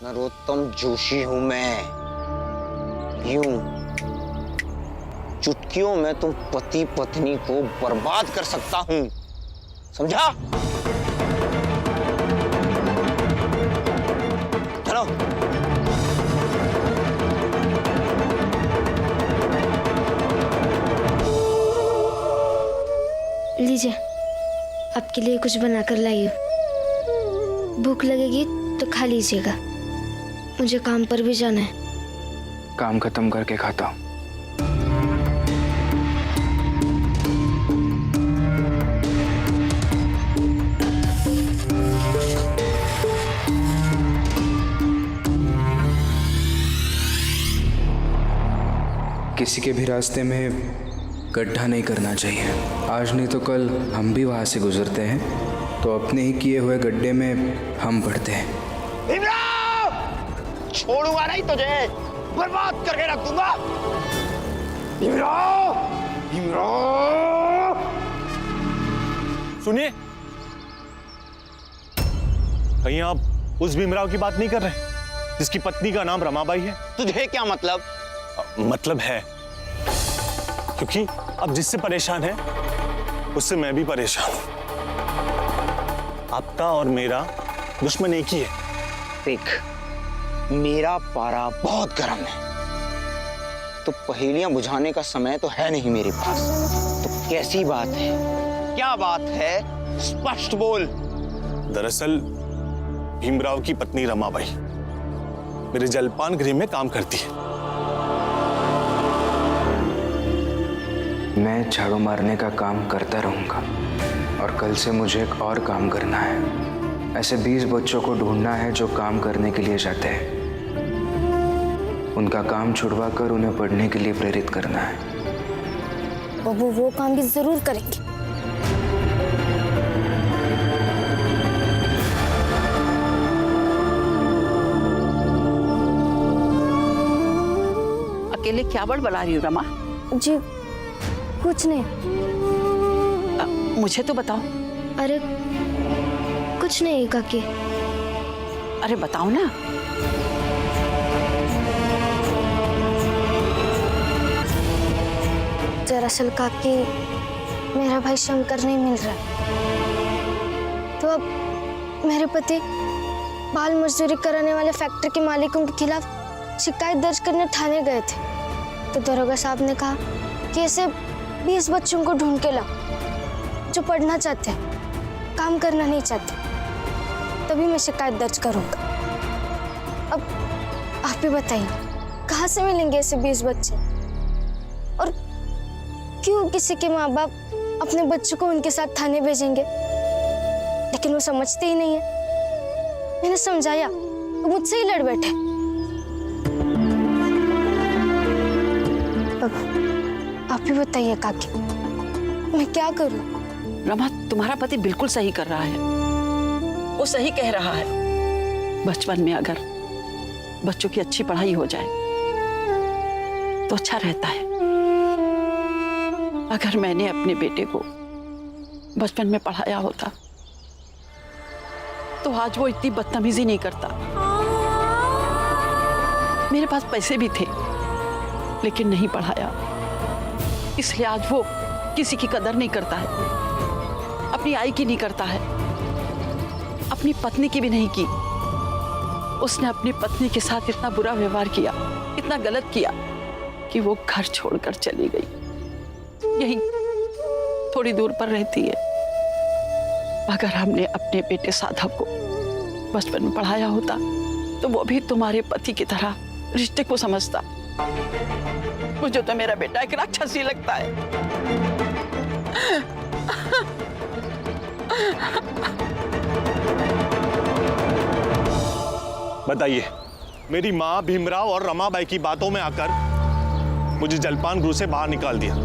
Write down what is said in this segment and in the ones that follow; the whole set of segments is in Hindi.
नरोत्तम जोशी हूं मैं। यूं चुटकियों में तुम पति पत्नी को बर्बाद कर सकता हूं, समझा? चलो। लीजिए, आपके लिए कुछ बनाकर लाई हूं। भूख लगेगी तो खा लीजिएगा। मुझे काम पर भी जाना है। काम खत्म करके खाता हूँ। किसी के भी रास्ते में गड्ढा नहीं करना चाहिए। आज नहीं तो कल हम भी वहां से गुजरते हैं, तो अपने ही किए हुए गड्ढे में हम पड़ते हैं। भीमराव, छोड़ूंगा नहीं तुझे, बर्बाद करके रख दूंगा। भीमराव, भीमराव। सुनिए, कहीं आप उस भीमराव की बात नहीं कर रहे जिसकी पत्नी का नाम रमाबाई है? तुझे क्या मतलब? मतलब है, क्योंकि अब जिससे परेशान है उससे मैं भी परेशान हूं। आपका और मेरा दुश्मन एक ही है। देख, मेरा पारा बहुत गर्म है, तो पहेलियां बुझाने का समय तो है नहीं मेरे पास। तो कैसी बात है? क्या बात है? स्पष्ट बोल। दरअसल भीमराव की पत्नी रमाबाई मेरे जलपान गृह में काम करती है। मैं झाड़ू मारने का काम करता रहूंगा और कल से मुझे एक और काम करना है। ऐसे 20 बच्चों को ढूंढना है जो काम करने के लिए जाते हैं। उनका काम छुड़वा कर उन्हें पढ़ने के लिए प्रेरित करना है। वो काम भी जरूर करेंगे। अकेले क्या बड़बड़ा रही हो रमा? जी कुछ नहीं। मुझे तो बताओ। अरे कुछ नहीं काकी। अरे बताओ ना। दरअसल काकी, मेरा भाई शंकर नहीं मिल रहा, तो अब मेरे पति बाल मजदूरी कराने वाले फैक्ट्री के मालिकों के खिलाफ शिकायत दर्ज करने थाने गए थे। तो दरोगा साहब ने कहा कि ऐसे 20 बच्चों को ढूंढ के लाओ जो पढ़ना चाहते हैं, काम करना नहीं चाहते, तभी मैं शिकायत दर्ज करूंगा। अब आप ही बताइए, कहाँ से मिलेंगे ऐसे 20 बच्चे? और क्यों किसी के माँ बाप अपने बच्चों को उनके साथ थाने भेजेंगे? लेकिन वो समझते ही नहीं है। मैंने समझाया तो मुझसे ही लड़ बैठे। अब आप ही बताइए काकी, मैं क्या करूं? रमा, तुम्हारा पति बिल्कुल सही कर रहा है। वो सही कह रहा है। बचपन में अगर बच्चों की अच्छी पढ़ाई हो जाए तो अच्छा रहता है। अगर मैंने अपने बेटे को बचपन में पढ़ाया होता तो आज वो इतनी बदतमीजी नहीं करता। मेरे पास पैसे भी थे लेकिन नहीं पढ़ाया, इसलिए आज वो किसी की कदर नहीं करता है, अपनी आई की नहीं करता है, अपनी पत्नी की भी नहीं की। उसने अपनी पत्नी के साथ इतना बुरा व्यवहार किया, इतना गलत किया कि वो घर छोड़कर चली गई। यहीं थोड़ी दूर पर रहती है। अगर हमने अपने बेटे साधव को बचपन में पढ़ाया होता तो वो भी तुम्हारे पति की तरह रिश्ते को समझता। मुझे तो मेरा बेटा एक राक्षस ही लगता है। बताइए, मेरी माँ भीमराव और रमाबाई की बातों में आकर मुझे जलपान गृह से बाहर निकाल दिया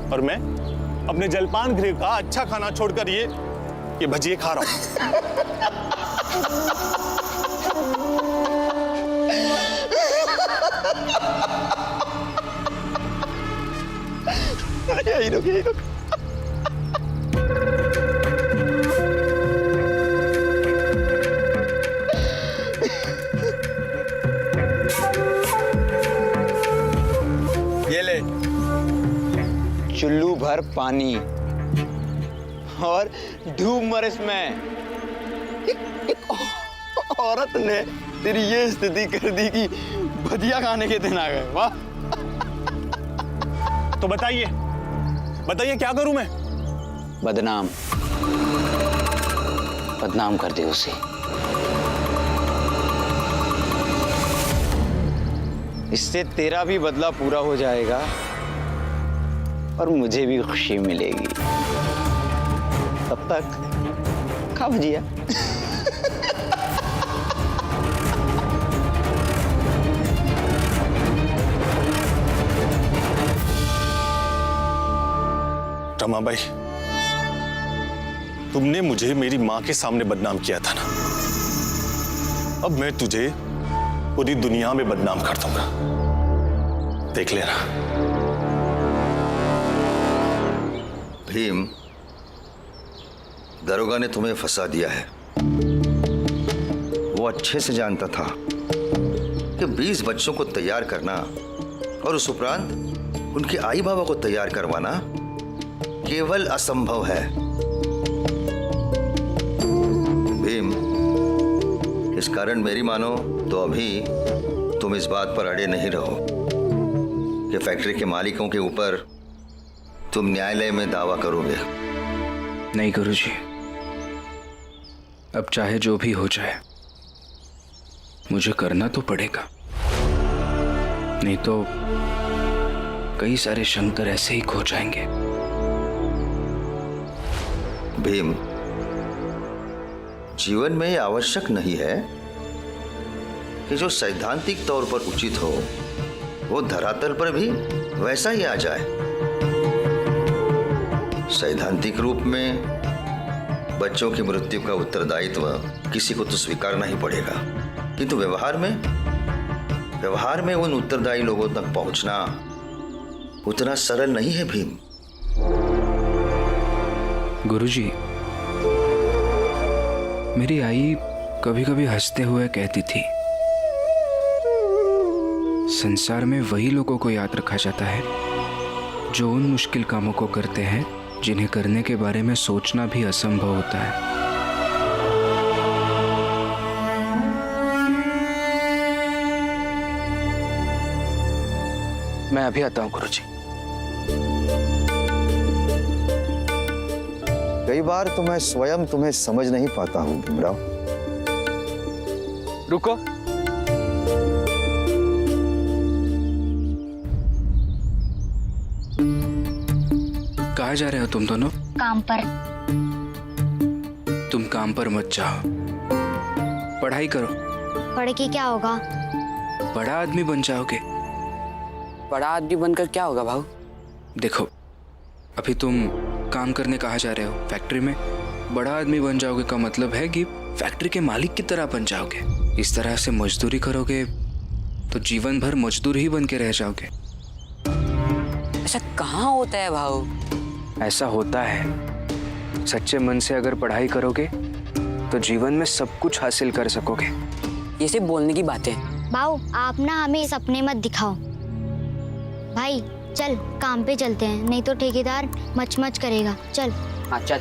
और मैं अपने जलपान गृह का अच्छा खाना छोड़कर ये भजिए खा रहा हूं। यही रुक। भर पानी और डूब मर इसमें। एक औरत ने तेरी ये स्थिति कर दी कि भजिया खाने के दिन आ गए। वाह। तो बताइए बताइए क्या करूं मैं? बदनाम बदनाम कर दे उसे। इससे तेरा भी बदला पूरा हो जाएगा और मुझे भी खुशी मिलेगी। तब तक खा भजिया। रमाबाई, तुमने मुझे मेरी मां के सामने बदनाम किया था ना, अब मैं तुझे पूरी दुनिया में बदनाम कर दूंगा, देख लेना। भीम, दरोगा ने तुम्हें फंसा दिया है। वो अच्छे से जानता था कि 20 बच्चों को तैयार करना और उस उपरांत उनके आई बाबा को तैयार करवाना केवल असंभव है। भीम, इस कारण मेरी मानो तो अभी तुम इस बात पर अड़े नहीं रहो कि फैक्ट्री के मालिकों के ऊपर तुम न्यायालय में दावा करोगे। नहीं गुरुजी, अब चाहे जो भी हो जाए मुझे करना तो पड़ेगा, नहीं तो कई सारे शंकर ऐसे ही खो जाएंगे। भीम, जीवन में यह आवश्यक नहीं है कि जो सैद्धांतिक तौर पर उचित हो वो धरातल पर भी वैसा ही आ जाए। सैद्धांतिक रूप में बच्चों की मृत्यु का उत्तरदायित्व किसी को तो स्वीकारना ही पड़ेगा, किंतु व्यवहार में उन उत्तरदायी लोगों तक पहुंचना उतना सरल नहीं है भीम। गुरुजी, मेरी आई कभी कभी हंसते हुए कहती थी, संसार में वही लोगों को याद रखा जाता है जो उन मुश्किल कामों को करते हैं जिन्हें करने के बारे में सोचना भी असंभव होता है। मैं अभी आता हूं गुरुजी। कई बार तो मैं स्वयं तुम्हें समझ नहीं पाता हूं भीमराव। रुको, कहाँ जा रहे हो तुम दोनों? काम पर। तुम काम पर मत जाओ, पढ़ाई करो। पढ़ के क्या होगा? बड़ा आदमी बन जाओगे। बड़ा आदमी बनकर क्या होगा भाऊ? देखो, अभी तुम काम करने कहाँ जा रहे हो? फैक्ट्री में। बड़ा आदमी बन जाओगे का मतलब है कि फैक्ट्री के मालिक की तरह बन जाओगे। इस तरह से मजदूरी करोगे तो जीवन भर मजदूर ही बन के रह जाओगे। ऐसा कहाँ होता है भाऊ? ऐसा होता है। सच्चे मन से अगर पढ़ाई करोगे तो जीवन में सब कुछ हासिल कर सकोगे। ये सिर्फ बोलने की बातें। बाऊ, आप ना हमें सपने मत दिखाओ। भाई चल काम पे चलते हैं, नहीं तो ठेकेदार मच मच करेगा। चल। हाँ चल।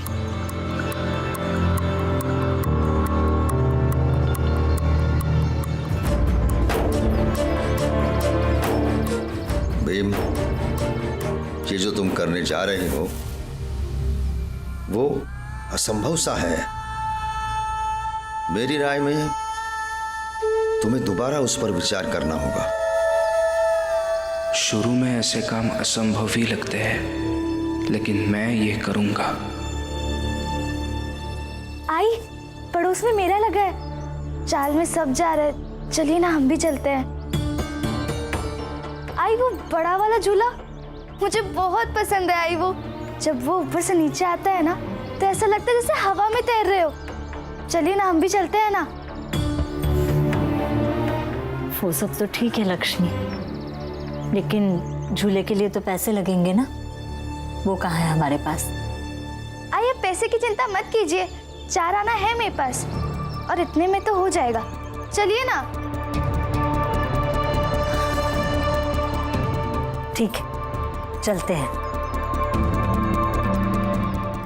भीम, ये जो तुम करने जा रहे हो वो असंभव सा है। मेरी राय में तुम्हें दोबारा उस पर विचार करना होगा। शुरू में ऐसे काम असंभव ही लगते हैं, लेकिन मैं ये करूंगा। आई, पड़ोस में मेला लगा है, चाल में सब जा रहे हैं, चलिए ना हम भी चलते हैं। आई, वो बड़ा वाला झूला मुझे बहुत पसंद है। आई, वो जब वो ऊपर से नीचे आता है ना तो ऐसा लगता है जैसे हवा में तैर रहे हो। चलिए ना हम भी चलते हैं ना। वो सब तो ठीक है लक्ष्मी, लेकिन झूले के लिए तो पैसे लगेंगे ना, वो कहाँ है हमारे पास? आई, आप पैसे की चिंता मत कीजिए, 4 आना है मेरे पास और इतने में तो हो जाएगा। चलिए ना। ठीक है, चलते हैं।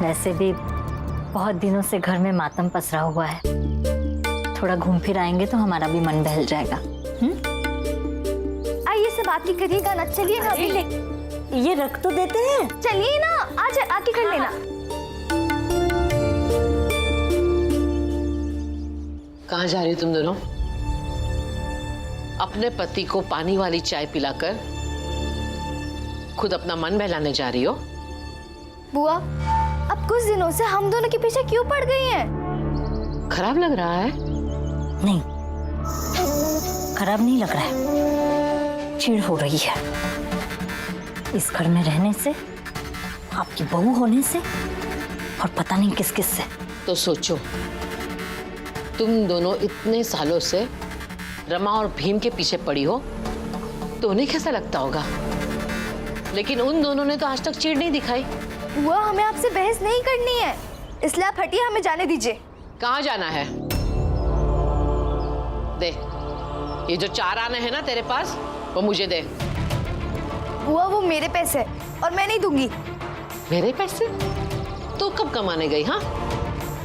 वैसे भी बहुत दिनों से घर में मातम पसरा हुआ है, थोड़ा घूम फिर आएंगे तो हमारा भी मन बहल जाएगा। आइए सब आके करिएगा ना, चलिए ना अभी। ये रख तो देते हैं। चलिए ना, आज आके कर लेना। कहाँ जा रही हो तुम दोनों? अपने पति को पानी वाली चाय पिलाकर खुद अपना मन बहलाने जा रही हो? बुआ, अब कुछ दिनों से हम दोनों के पीछे क्यों पड़ गई हैं? खराब लग रहा है? नहीं, खराब नहीं लग रहा है, चिढ़ हो रही है इस घर में रहने से, आपकी बहू होने से, और पता नहीं किस किस से। तो सोचो, तुम दोनों इतने सालों से रमा और भीम के पीछे पड़ी हो तो उन्हें कैसा लगता होगा, लेकिन उन दोनों ने तो आज तक चिढ़ नहीं दिखाई। बुआ, हमें आपसे बहस नहीं करनी है, इसलिए आप हटिए, हमें जाने दीजिए। कहाँ जाना है? दे, ये जो 4 आने हैं ना तेरे पास, वो मुझे दे। बुआ, वो मेरे पैसे और मैं नहीं दूंगी। मेरे पैसे? तो कब कमाने गई? हाँ,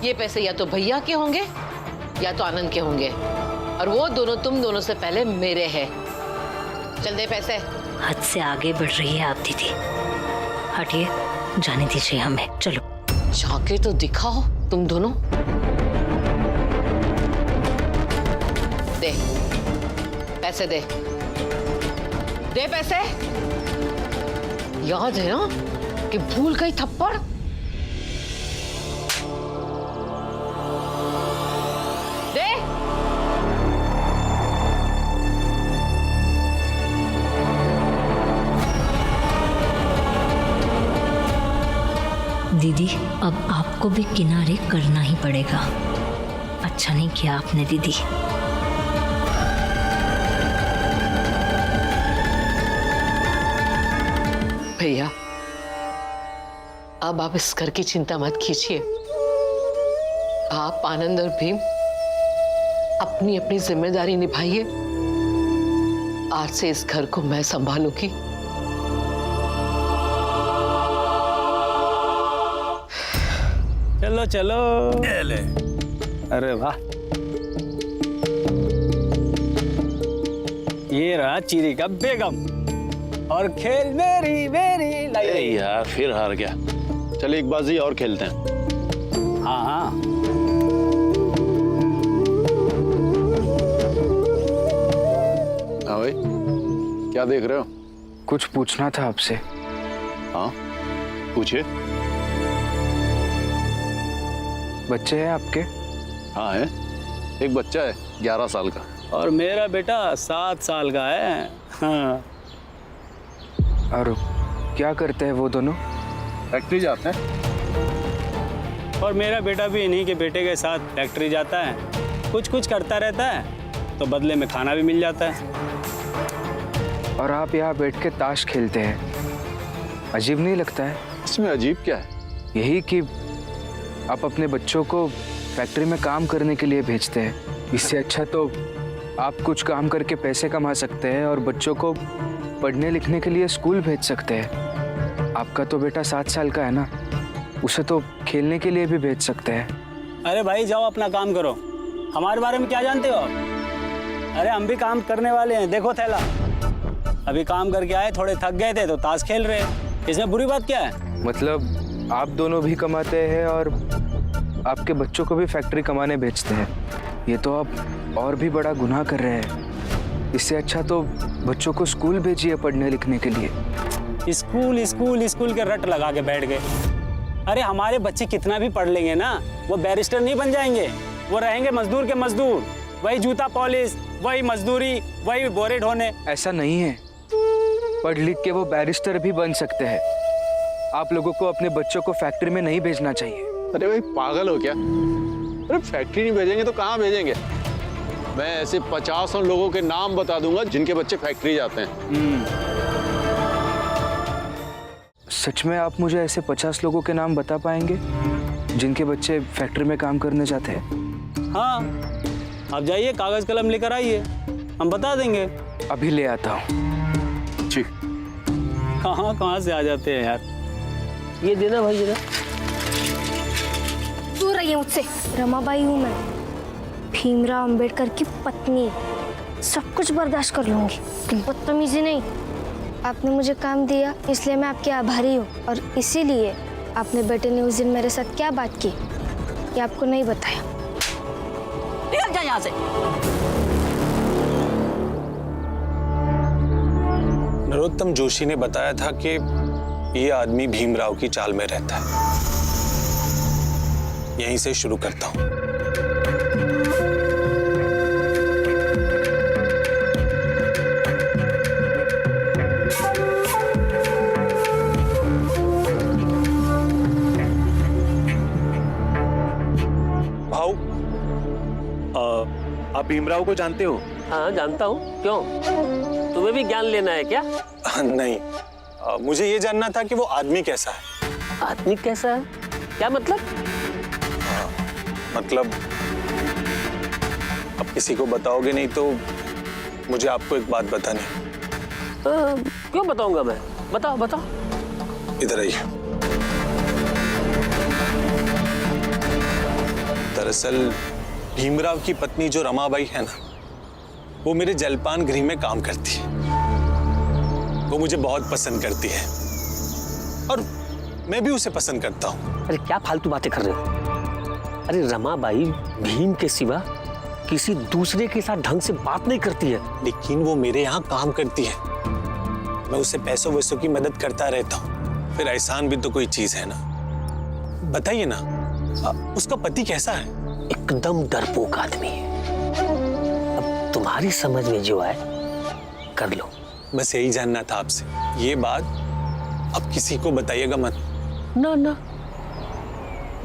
ये पैसे या तो भैया के होंगे या तो आनंद के होंगे, और वो दोनों तुम दोनों से पहले मेरे हैं। चल दे पैसे। हद से आगे बढ़ रही है आप दीदी, हटिए, जाने दीजिए हमें, चलो। जाके तो दिखाओ तुम दोनों। दे पैसे, दे दे पैसे। याद है ना कि भूल गई थप्पड़? दे। दीदी, अब आपको भी किनारे करना ही पड़ेगा। अच्छा नहीं किया आपने दीदी। भैया, अब आप इस घर की चिंता मत कीजिए। आप, आनंद और भीम अपनी अपनी जिम्मेदारी निभाइए। आज से इस घर को मैं संभालूंगी। चलो चलो। अरे वाह, ये रहा चीरी का बेगम, और खेल मेरी मेरी लाई। यार फिर हार गया। चल एक बाजी और खेलते हैं। हाँ हाँ, हाँ भाई, क्या देख रहे हो? कुछ पूछना था आपसे। हाँ पूछिए। बच्चे हैं आपके? हाँ है, एक बच्चा है 11 साल का। और मेरा बेटा 7 साल का है। हाँ। और क्या करते हैं वो दोनों? फैक्ट्री जाते हैं। और मेरा बेटा भी इन्हीं के बेटे के साथ फैक्ट्री जाता है, कुछ कुछ करता रहता है, तो बदले में खाना भी मिल जाता है। और आप यहाँ बैठ के ताश खेलते हैं, अजीब नहीं लगता है? इसमें अजीब क्या है? यही कि आप अपने बच्चों को फैक्ट्री में काम करने के लिए भेजते हैं। इससे अच्छा तो आप कुछ काम करके पैसे कमा सकते हैं और बच्चों को पढ़ने लिखने के लिए स्कूल भेज सकते हैं। आपका तो बेटा 7 साल का है ना, उसे तो खेलने के लिए भी भेज सकते हैं। अरे भाई जाओ अपना काम करो, हमारे बारे में क्या जानते हो आप? अरे हम भी काम करने वाले हैं, देखो थैला। अभी काम करके आए, थोड़े थक गए थे तो ताश खेल रहे हैं, इसमें बुरी बात क्या है? मतलब आप दोनों भी कमाते हैं और आपके बच्चों को भी फैक्ट्री कमाने भेजते हैं। ये तो आप और भी बड़ा गुनाह कर रहे हैं। इससे अच्छा तो बच्चों को स्कूल भेजिए पढ़ने लिखने के लिए। स्कूल स्कूल स्कूल के रट लगा के बैठ गए। अरे हमारे बच्चे कितना भी पढ़ लेंगे ना, वो बैरिस्टर नहीं बन जाएंगे, वो रहेंगे मजदूर के मजदूर। वही जूता पॉलिश, वही मजदूरी, वही बोरे ढोने। ऐसा नहीं है, पढ़ लिख के वो बैरिस्टर भी बन सकते हैं। आप लोगों को अपने बच्चों को फैक्ट्री में नहीं भेजना चाहिए। अरे भाई पागल हो क्या? अरे फैक्ट्री नहीं भेजेंगे तो कहाँ भेजेंगे? मैं ऐसे 50 लोगों के नाम बता दूंगा जिनके बच्चे फैक्ट्री जाते हैं। सच में आप मुझे ऐसे 50 लोगों के नाम बता पाएंगे जिनके बच्चे फैक्ट्री में काम करने जाते हैं? हाँ, आप जाइए, कागज कलम लेकर आइए, हम बता देंगे। अभी ले आता हूँ। ठीक। कहाँ से आ जाते हैं यार। ये देना भाई जरा। चाहिए मुझसे? रमाबाई हूँ मैं, भीमराव अंबेडकर की पत्नी। सब कुछ बर्दाश्त कर लूंगी, लेकिन बदतमीजी नहीं। आपने मुझे काम दिया इसलिए मैं आपकी आभारी हूँ, और इसीलिए आपने बेटे ने उस दिन मेरे साथ क्या बात की ये आपको नहीं बताया। निकल जा यहाँ से। नरोत्तम जोशी ने बताया था कि ये आदमी भीमराव की चाल में रहता है। यहीं से शुरू करता हूं। भाऊ, आप भीमराव को जानते हो? हाँ जानता हूँ। क्यों, तुम्हें भी ज्ञान लेना है क्या? नहीं, मुझे ये जानना था कि वो आदमी कैसा है। आदमी कैसा है? क्या मतलब? मतलब अब किसी को बताओगे नहीं तो मुझे आपको एक बात बतानी। क्यों बताऊंगा मैं? बताओ बताओ। इधर आइए। दरअसल भीमराव की पत्नी जो रमाबाई है ना, वो मेरे जलपान गृह में काम करती है। वो मुझे बहुत पसंद करती है और मैं भी उसे पसंद करता हूँ। अरे क्या फालतू बातें कर रहे हो? अरे रमाबाई भीम के सिवा किसी दूसरे के साथ ढंग से बात नहीं करती है। लेकिन वो मेरे यहाँ काम करती है, मैं उसे पैसों वैसों की मदद करता रहता हूँ। फिर एहसान भी तो कोई चीज है ना। बताइए ना, उसका पति कैसा है? एकदम डरपोक आदमी है। अब तुम्हारी समझ में जो आए कर लो। बस यही जानना था आपसे। ये बात अब किसी को बताइएगा मत। ना ना,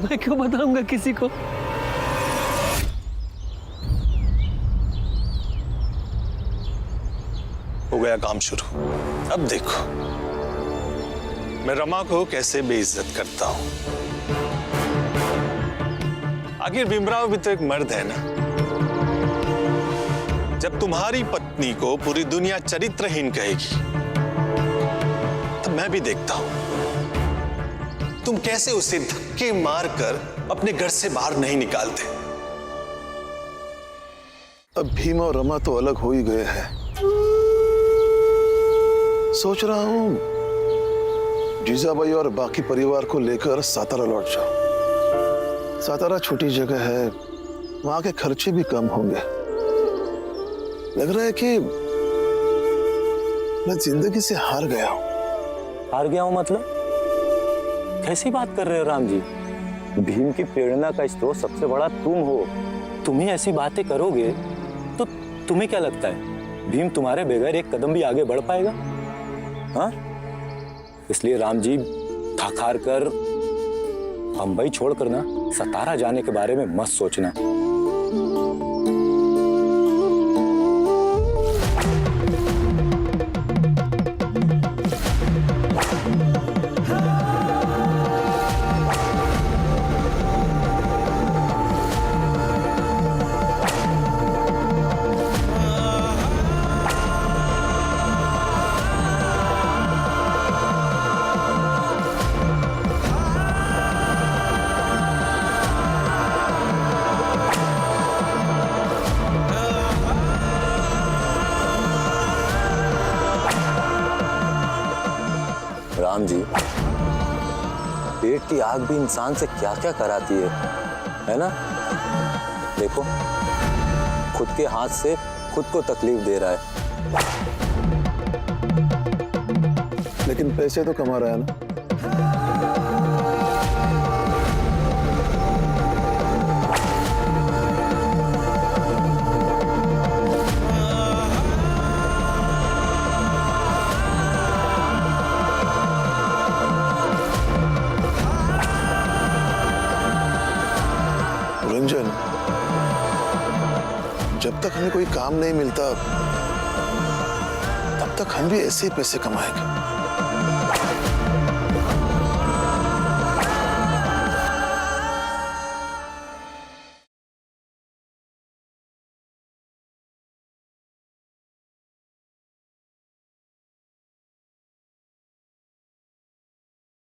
मैं क्यों बताऊंगा किसी को? हो गया काम शुरू। अब देखो मैं रमा को कैसे बेइज्जत करता हूं। आखिर भीमराव भी तो एक मर्द है ना। जब तुम्हारी पत्नी को पूरी दुनिया चरित्रहीन कहेगी तो मैं भी देखता हूं तुम कैसे उसे धक्के मारकर अपने घर से बाहर नहीं निकालते। अब भीम और रमा तो अलग हो ही गए हैं। सोच रहा हूं जीजाबाई और बाकी परिवार को लेकर सातारा लौट जाऊं। सातारा छोटी जगह है, वहां के खर्चे भी कम होंगे। लग रहा है कि मैं जिंदगी से हार गया हूं। हार गया हूं मतलब? कैसी बात कर रहे हो राम जी? भीम की प्रेरणा का स्रोत सबसे बड़ा तुम हो। तुम ही ऐसी बातें करोगे तो तुम्हें क्या लगता है भीम तुम्हारे बगैर एक कदम भी आगे बढ़ पाएगा? हाँ? इसलिए राम जी थक हार कर बंबई छोड़कर ना सतारा जाने के बारे में मत सोचना। राम जी, पेट की आग भी इंसान से क्या क्या कराती है ना? देखो, खुद के हाथ से खुद को तकलीफ दे रहा है। लेकिन पैसे तो कमा रहा है ना। रंजन, जब तक हमें कोई काम नहीं मिलता तब तक हम भी ऐसे ही पैसे कमाएंगे।